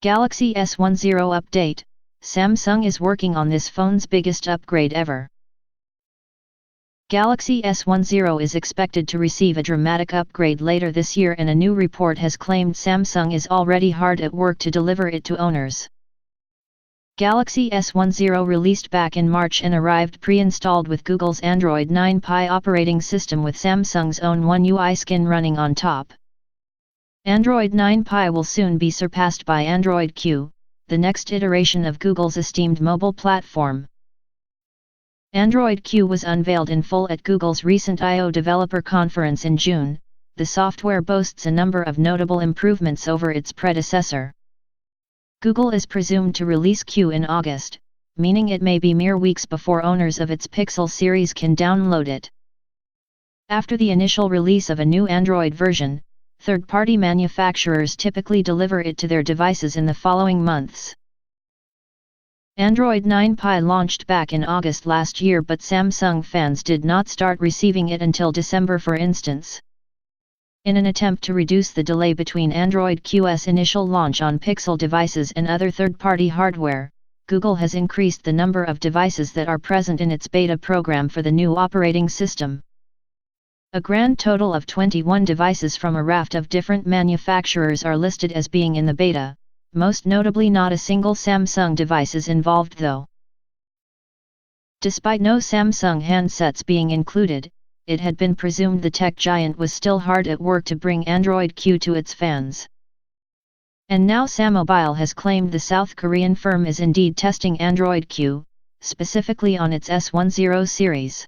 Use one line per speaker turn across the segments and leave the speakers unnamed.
Galaxy S10 update, Samsung is working on this phone's biggest upgrade ever. Galaxy S10 is expected to receive a dramatic upgrade later this year, and a new report has claimed Samsung is already hard at work to deliver it to owners. Galaxy S10 released back in March and arrived pre-installed with Google's Android 9 Pie operating system with Samsung's own One UI skin running on top. Android 9 Pie will soon be surpassed by Android Q, the next iteration of Google's esteemed mobile platform. Android Q was unveiled in full at Google's recent I/O developer conference in June. The software boasts a number of notable improvements over its predecessor. Google is presumed to release Q in August, meaning it may be mere weeks before owners of its Pixel series can download it. After the initial release of a new Android version, third-party manufacturers typically deliver it to their devices in the following months. Android 9 Pie launched back in August last year, but Samsung fans did not start receiving it until December, for instance. In an attempt to reduce the delay between Android Q's initial launch on Pixel devices and other third-party hardware, Google has increased the number of devices that are present in its beta program for the new operating system. A grand total of 21 devices from a raft of different manufacturers are listed as being in the beta, most notably not a single Samsung device is involved though. Despite no Samsung handsets being included, it had been presumed the tech giant was still hard at work to bring Android Q to its fans. And now Sammobile has claimed the South Korean firm is indeed testing Android Q, specifically on its S10 series.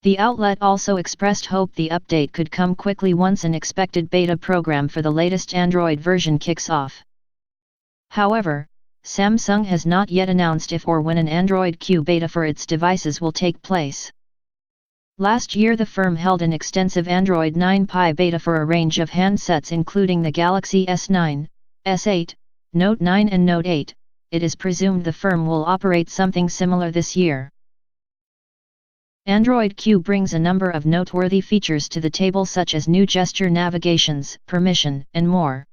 The outlet also expressed hope the update could come quickly once an expected beta program for the latest Android version kicks off. However, Samsung has not yet announced if or when an Android Q beta for its devices will take place. Last year the firm held an extensive Android 9 Pie beta for a range of handsets including the Galaxy S9, S8, Note 9 and Note 8. It is presumed the firm will operate something similar this year. Android Q brings a number of noteworthy features to the table, such as new gesture navigations, permission, and more.